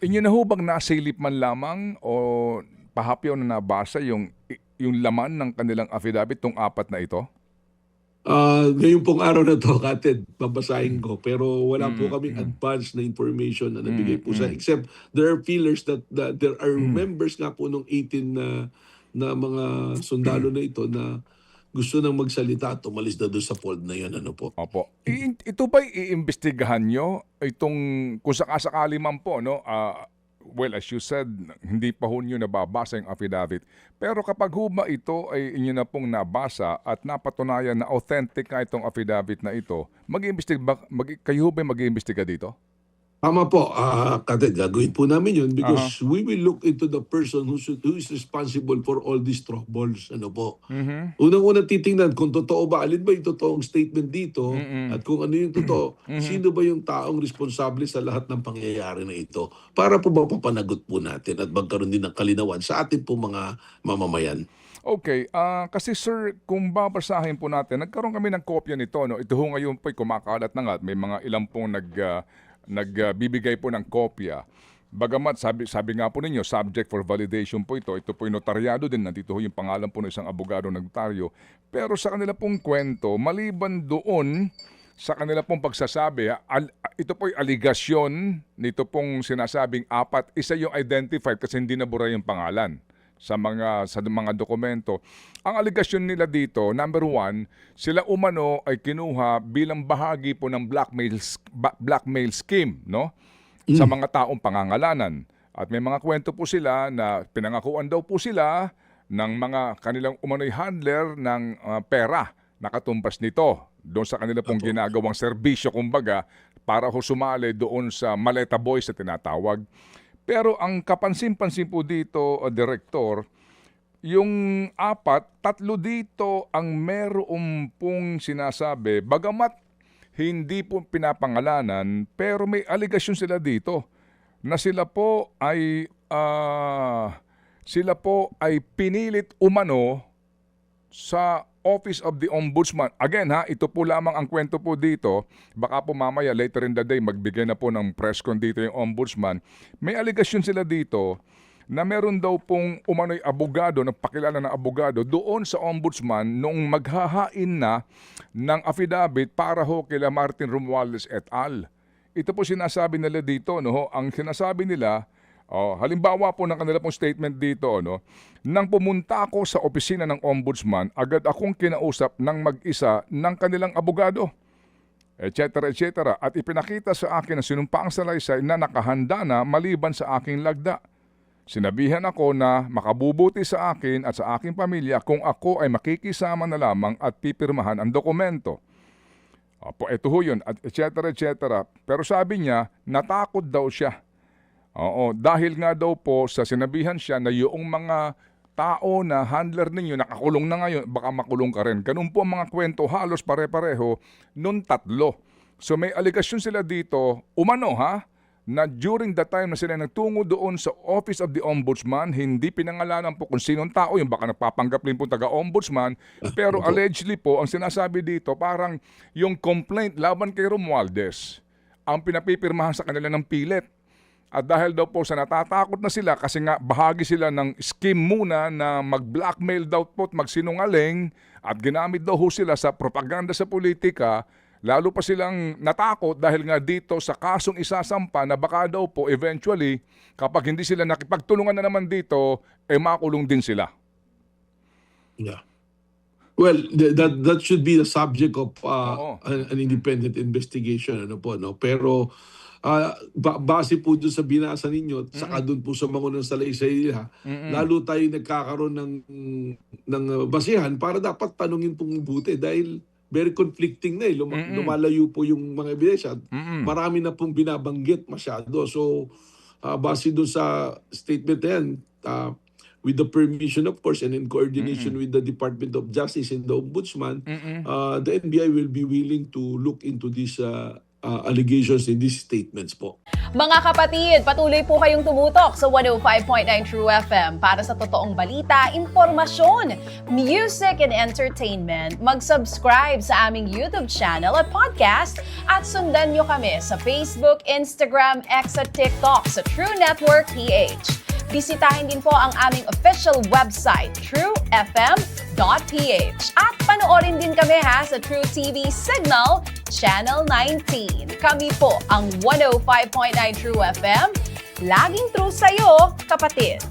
Inyo na ho bang nasilip man lamang o pahapyaw na nabasa yung laman ng kanilang affidavit, 'tong apat na ito? Ngayon pong araw na 'to, Kated, babasahin Hmm, ko. Pero wala po mm, kaming mm, advance na information na nabigay mm, po sa mm, except there are feelers that there are hmm. members nga po nung 18 na mga sundalo na ito na gusto nang magsalita at umalis na doon sa fold na 'yon, ano po. Opo. Ito ba'y iimbestigahan niyo itong kung saka-sakali man po 'no, well, as you said, hindi pa ho niyo nababasa yung affidavit. Pero kapag ho ba ito ay inyo na pong nabasa at napatunayan na authentic nga itong affidavit na ito, kayo ho ba'y mag-iimbestiga dito? Tama po, Kated, gagawin po namin 'yun Aha. because we will look into the person who is responsible for all these troubles, ano po. Mhm. Unang-una titingnan kung totoo ba, alin ba yung totoong statement dito Mm. at kung ano yung totoo, Mhm. sino ba yung taong responsable sa lahat ng pangyayari na ito para po mapapanagot po natin at magkaroon din ng kalinawan sa ating po mga mamamayan. Okay, kasi sir, kung babasahin po natin, nagkaroon kami ng kopya nito 'no. Ito ho ngayon po'y kumakalat na nga at may mga ilan pong nagbibigay po ng kopya. Bagamat sabi sabi nga po ninyo, subject for validation po ito. Ito po'y notaryado din, nandito ho yung pangalan po ng isang abogado notaryo. Pero sa kanila pong kwento, maliban doon sa kanila pong pagsasabi, ito po'y aligasyon nito pong sinasabing apat, isa yung identified kasi hindi nabura yung pangalan sa mga dokumento. Ang aligasyon nila dito, number one, sila umano ay kinuha bilang bahagi po ng blackmail scheme, no? Sa Hmm, mga taong pangangalanan. At may mga kwento po sila na pinangakuan daw po sila ng mga kanilang umano'y handler ng pera na katumbas nito doon sa kanila pong opo. ginagawang serbisyo kumbaga para ho sumali doon sa Maleta Boys na tinatawag. Pero ang kapansin-pansin po dito, Direktor, yung apat, tatlo dito ang meron pong sinasabi, bagamat hindi po pinapangalanan, pero may aligasyon sila dito na sila po ay pinilit umano sa Office of the Ombudsman. Again ha, ito po lamang ang kwento po dito. Baka po mamaya later in the day magbigay na po ng press con dito yung Ombudsman. May aligasyon sila dito na meron daw pong umano'y abogado, nagpakilala na abogado doon sa Ombudsman nung maghahain na ng affidavit para ho kila Martin Romualdez et al. Ito po sinasabi nila dito, no, ho, ang sinasabi nila, halimbawa po ng kanila pong statement dito, no, nang pumunta ako sa opisina ng Ombudsman, agad akong kinausap ng mag-isa ng kanilang abogado, etc. etc. At ipinakita sa akin ang sinumpaang salaysay na nakahanda na maliban sa aking lagda. Sinabihan ako na makabubuti sa akin at sa aking pamilya kung ako ay makikisama na lamang at pipirmahan ang dokumento. Opo, ito ho yun, at etc. etc. Pero sabi niya, natakot daw siya. Oo, dahil nga daw po sa sinabihan siya na yung mga tao na handler ninyo nakakulong na ngayon, baka makulong ka rin. Ganun po ang mga kwento, halos pare-pareho, nung tatlo. So may aligasyon sila dito, umano ha, na during the time na sila nagtungo doon sa Office of the Ombudsman, hindi pinangalanan po kung sinong tao, yung baka nagpapanggap rin po taga-ombudsman, pero Opo. allegedly po, ang sinasabi dito, parang yung complaint laban kay Romualdez, ang pinapipirmahan sa kanila ng pilit. At dahil daw po sa natatakot na sila kasi nga bahagi sila ng scheme muna na mag-blackmail daw po at magsinungaling at ginamit daw ho sila sa propaganda sa politika, lalo pa silang natakot dahil nga dito sa kasong isasampa na baka daw po eventually kapag hindi sila nakipagtulungan na naman dito, makulong din sila. Yeah. Well, that should be the subject of Oo. an independent investigation, ano po, no? Pero base po doon sa binasa ninyo, saka Mm, doon po sa mga ng salaysay nila, mm, lalo tayo nagkakaroon ng basihan para dapat tanungin pong mabuti dahil very conflicting na eh. mm, Lumalayo po yung mga ebidensya. mm, Marami na pong binabanggit masyado. So, base doon sa statement na yan, with the permission of course and in coordination mm, with the Department of Justice and the Ombudsman, mm, the NBI will be willing to look into this allegations in these statements po. Mga kapatid, patuloy po kayong tumutok sa 105.9 True FM para sa totoong balita, impormasyon, music and entertainment. Mag-subscribe sa aming YouTube channel at podcast at sundan nyo kami sa Facebook, Instagram, X at TikTok sa True Network PH. Bisitahin din po ang aming official website, truefm.ph. At panoorin din kami sa True TV Signal, Channel 19. Kami po ang 105.9 True FM. Laging true sa'yo, kapatid.